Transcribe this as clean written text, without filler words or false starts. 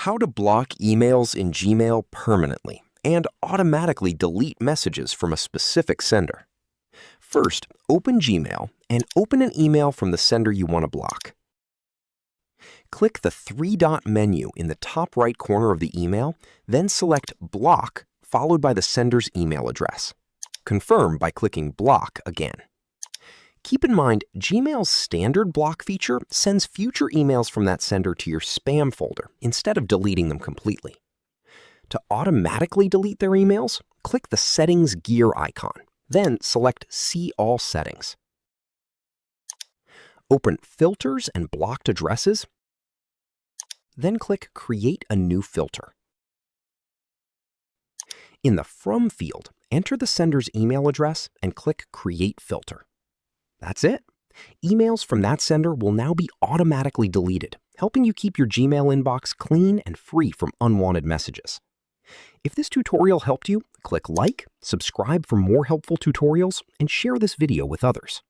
How to block emails in Gmail permanently and automatically delete messages from a specific sender. First, open Gmail and open an email from the sender you want to block. Click the three-dot menu in the top right corner of the email, then select Block, followed by the sender's email address. Confirm by clicking Block again. Keep in mind, Gmail's standard block feature sends future emails from that sender to your spam folder instead of deleting them completely. To automatically delete their emails, click the Settings gear icon, then select See All Settings. Open Filters and Blocked Addresses, then click Create a New Filter. In the From field, enter the sender's email address and click Create Filter. That's it. Emails from that sender will now be automatically deleted, helping you keep your Gmail inbox clean and free from unwanted messages. If this tutorial helped you, click like, subscribe for more helpful tutorials, and share this video with others.